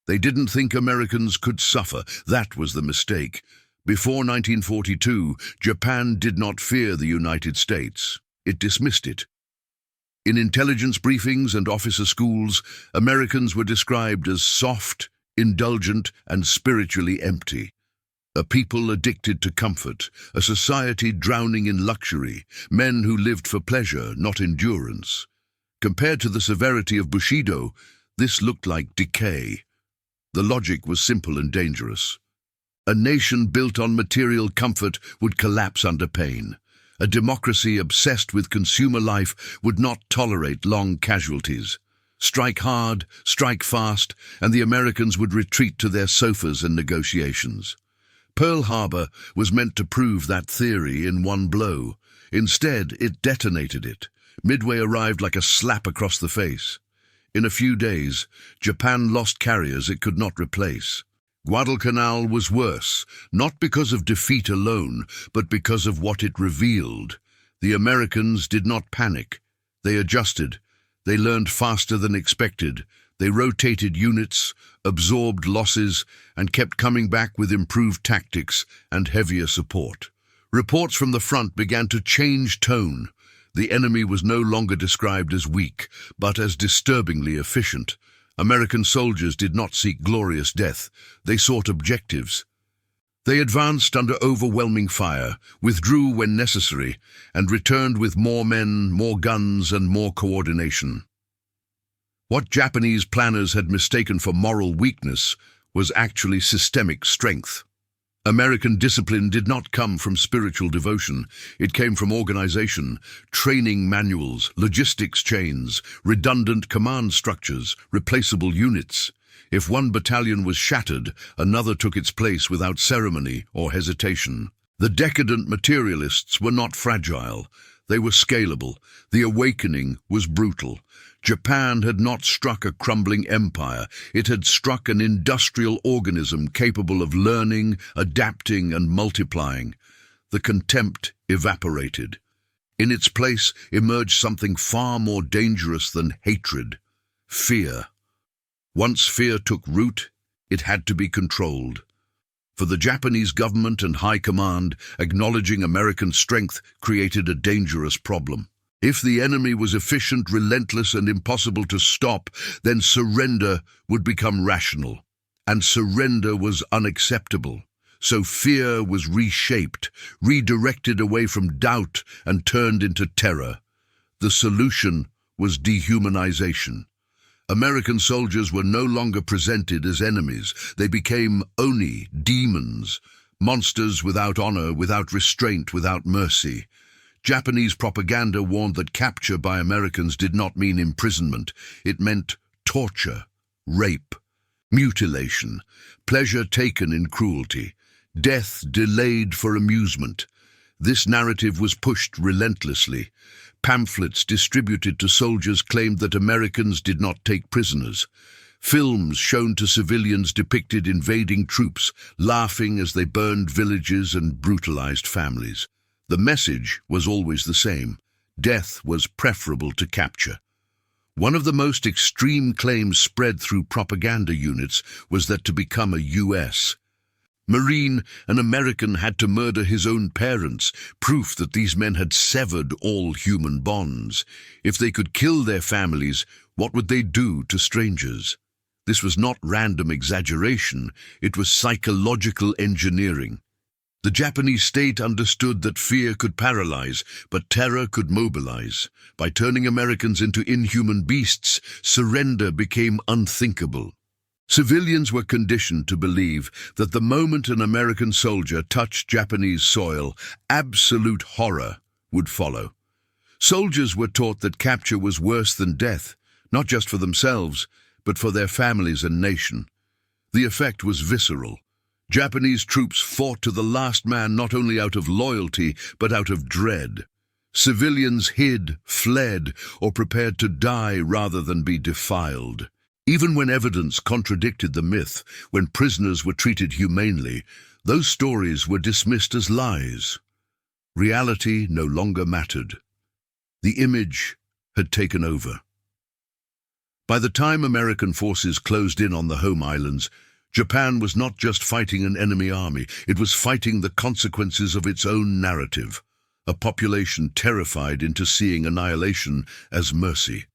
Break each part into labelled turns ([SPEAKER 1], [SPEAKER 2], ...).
[SPEAKER 1] They didn't think Americans could suffer. That was the mistake. Before 1942, Japan did not fear the United States. It dismissed it. In intelligence briefings and officer schools, Americans were described as soft, indulgent, and spiritually empty. A people addicted to comfort, a society drowning in luxury, men who lived for pleasure, not endurance. Compared to the severity of Bushido, this looked like decay. The logic was simple and dangerous. A nation built on material comfort would collapse under pain. A democracy obsessed with consumer life would not tolerate long casualties. Strike hard, strike fast, and the Americans would retreat to their sofas and negotiations. Pearl Harbor was meant to prove that theory in one blow. Instead, it detonated it. Midway arrived like a slap across the face. In a few days, Japan lost carriers it could not replace. Guadalcanal was worse, not because of defeat alone, but because of what it revealed. The Americans did not panic. They adjusted. They learned faster than expected. They rotated units, absorbed losses, and kept coming back with improved tactics and heavier support. Reports from the front began to change tone. The enemy was no longer described as weak, but as disturbingly efficient. American soldiers did not seek glorious death. They sought objectives. They advanced under overwhelming fire, withdrew when necessary, and returned with more men, more guns, and more coordination. What Japanese planners had mistaken for moral weakness was actually systemic strength. American discipline did not come from spiritual devotion. It came from organization, training manuals, logistics chains, redundant command structures, replaceable units. If one battalion was shattered, another took its place without ceremony or hesitation. The decadent materialists were not fragile. They were scalable. The awakening was brutal. Japan had not struck a crumbling empire. It had struck an industrial organism capable of learning, adapting, and multiplying. The contempt evaporated. In its place emerged something far more dangerous than hatred: fear. Once fear took root, it had to be controlled. For the Japanese government and high command, acknowledging American strength created a dangerous problem. If the enemy was efficient, relentless, and impossible to stop, then surrender would become rational. And surrender was unacceptable. So fear was reshaped, redirected away from doubt, and turned into terror. The solution was dehumanization. American soldiers were no longer presented as enemies. They became oni, demons, monsters without honor, without restraint, without mercy. Japanese propaganda warned that capture by Americans did not mean imprisonment. It meant torture, rape, mutilation, pleasure taken in cruelty, death delayed for amusement. This narrative was pushed relentlessly. Pamphlets distributed to soldiers claimed that Americans did not take prisoners. Films shown to civilians depicted invading troops, laughing as they burned villages and brutalized families. The message was always the same: death was preferable to capture. One of the most extreme claims spread through propaganda units was that to become a U.S. Marine, an American had to murder his own parents, proof that these men had severed all human bonds. If they could kill their families, what would they do to strangers? This was not random exaggeration, it was psychological engineering. The Japanese state understood that fear could paralyze, but terror could mobilize. By turning Americans into inhuman beasts, surrender became unthinkable. Civilians were conditioned to believe that the moment an American soldier touched Japanese soil, absolute horror would follow. Soldiers were taught that capture was worse than death, not just for themselves, but for their families and nation. The effect was visceral. Japanese troops fought to the last man not only out of loyalty, but out of dread. Civilians hid, fled, or prepared to die rather than be defiled. Even when evidence contradicted the myth, when prisoners were treated humanely, those stories were dismissed as lies. Reality no longer mattered. The image had taken over. By the time American forces closed in on the home islands, Japan was not just fighting an enemy army, it was fighting the consequences of its own narrative, a population terrified into seeing annihilation as mercy.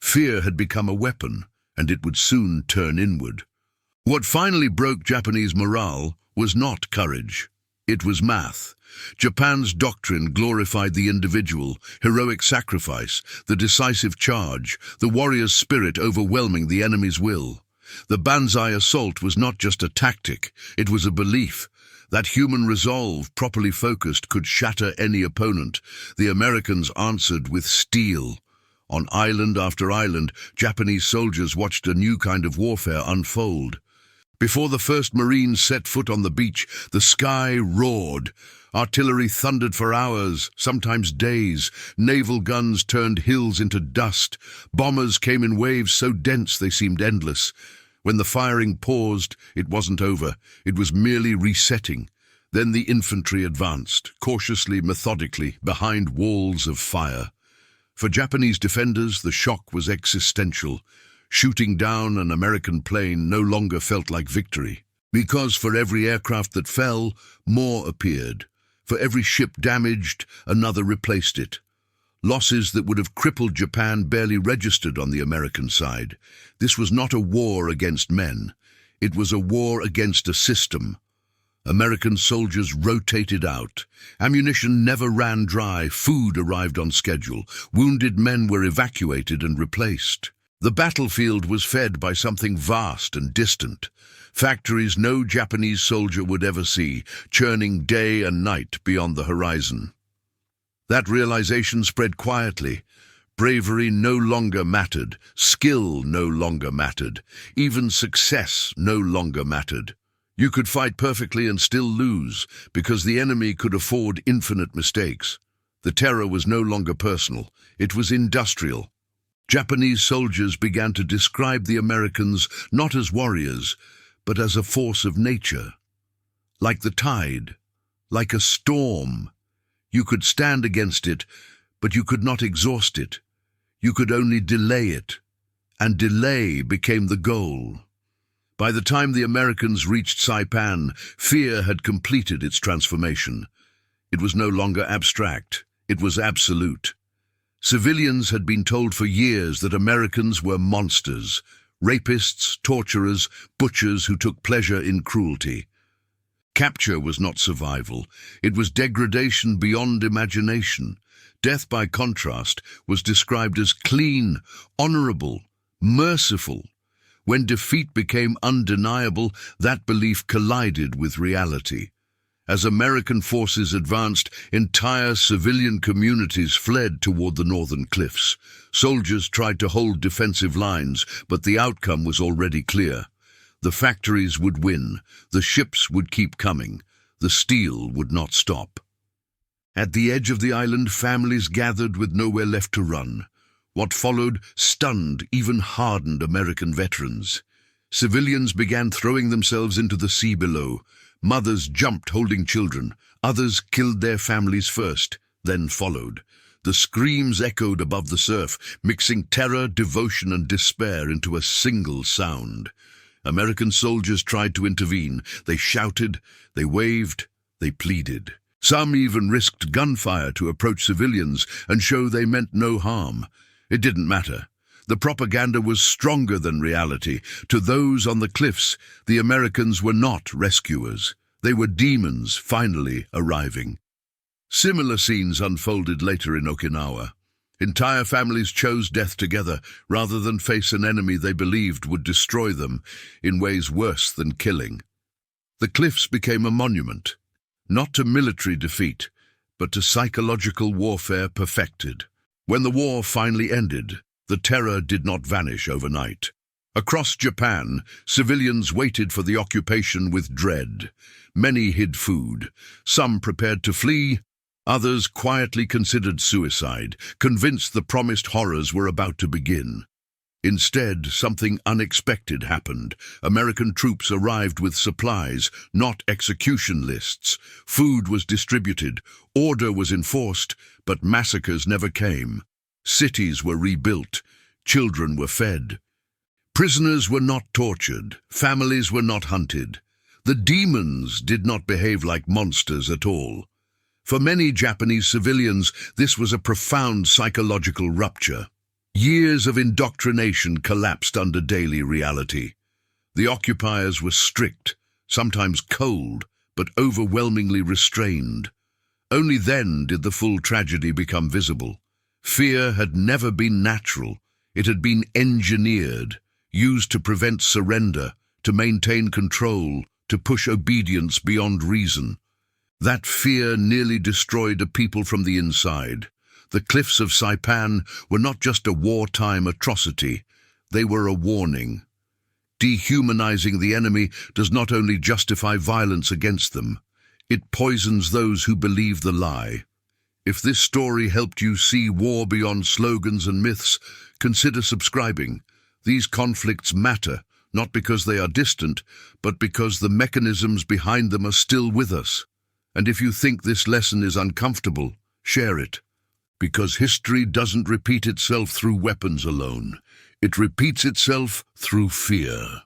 [SPEAKER 1] Fear had become a weapon, and it would soon turn inward. What finally broke Japanese morale was not courage. It was math. Japan's doctrine glorified the individual, heroic sacrifice, the decisive charge, the warrior's spirit overwhelming the enemy's will. The Banzai assault was not just a tactic, it was a belief. That human resolve, properly focused, could shatter any opponent. The Americans answered with steel. On island after island, Japanese soldiers watched a new kind of warfare unfold. Before the first Marines set foot on the beach, the sky roared. Artillery thundered for hours, sometimes days. Naval guns turned hills into dust. Bombers came in waves so dense they seemed endless. When the firing paused, it wasn't over. It was merely resetting. Then the infantry advanced, cautiously, methodically, behind walls of fire. For Japanese defenders, the shock was existential. Shooting down an American plane no longer felt like victory. Because for every aircraft that fell, more appeared. For every ship damaged, another replaced it. Losses that would have crippled Japan barely registered on the American side. This was not a war against men. It was a war against a system. American soldiers rotated out. Ammunition never ran dry. Food arrived on schedule. Wounded men were evacuated and replaced. The battlefield was fed by something vast and distant. Factories no Japanese soldier would ever see, churning day and night beyond the horizon. That realization spread quietly. Bravery no longer mattered. Skill no longer mattered. Even success no longer mattered. You could fight perfectly and still lose, because the enemy could afford infinite mistakes. The terror was no longer personal. It was industrial. Japanese soldiers began to describe the Americans not as warriors, but as a force of nature. Like the tide, like a storm. You could stand against it, but you could not exhaust it. You could only delay it, and delay became the goal. By the time the Americans reached Saipan, fear had completed its transformation. It was no longer abstract, it was absolute. Civilians had been told for years that Americans were monsters, rapists, torturers, butchers who took pleasure in cruelty. Capture was not survival, it was degradation beyond imagination. Death, by contrast, was described as clean, honorable, merciful. When defeat became undeniable, that belief collided with reality. As American forces advanced, entire civilian communities fled toward the northern cliffs. Soldiers tried to hold defensive lines, but the outcome was already clear. The factories would win, the ships would keep coming, the steel would not stop. At the edge of the island, families gathered with nowhere left to run. What followed stunned, even hardened American veterans. Civilians began throwing themselves into the sea below. Mothers jumped holding children. Others killed their families first, then followed. The screams echoed above the surf, mixing terror, devotion, and despair into a single sound. American soldiers tried to intervene. They shouted, they waved, they pleaded. Some even risked gunfire to approach civilians and show they meant no harm. It didn't matter. The propaganda was stronger than reality. To those on the cliffs, the Americans were not rescuers. They were demons finally arriving. Similar scenes unfolded later in Okinawa. Entire families chose death together rather than face an enemy they believed would destroy them in ways worse than killing. The cliffs became a monument, not to military defeat, but to psychological warfare perfected. When the war finally ended, the terror did not vanish overnight. Across Japan, civilians waited for the occupation with dread. Many hid food. Some prepared to flee. Others quietly considered suicide, convinced the promised horrors were about to begin. Instead, something unexpected happened. American troops arrived with supplies, not execution lists. Food was distributed, order was enforced, but massacres never came. Cities were rebuilt, children were fed, Prisoners were not tortured, families were not hunted. The demons did not behave like monsters at all. For many Japanese civilians, this was a profound psychological rupture. Years of indoctrination collapsed under daily reality. The occupiers were strict, sometimes cold, but overwhelmingly restrained. Only then did the full tragedy become visible. Fear had never been natural. It had been engineered, used to prevent surrender, to maintain control, to push obedience beyond reason. That fear nearly destroyed a people from the inside. The cliffs of Saipan were not just a wartime atrocity, they were a warning. Dehumanizing the enemy does not only justify violence against them, it poisons those who believe the lie. If this story helped you see war beyond slogans and myths, consider subscribing. These conflicts matter, not because they are distant, but because the mechanisms behind them are still with us. And if you think this lesson is uncomfortable, share it. Because history doesn't repeat itself through weapons alone. It repeats itself through fear.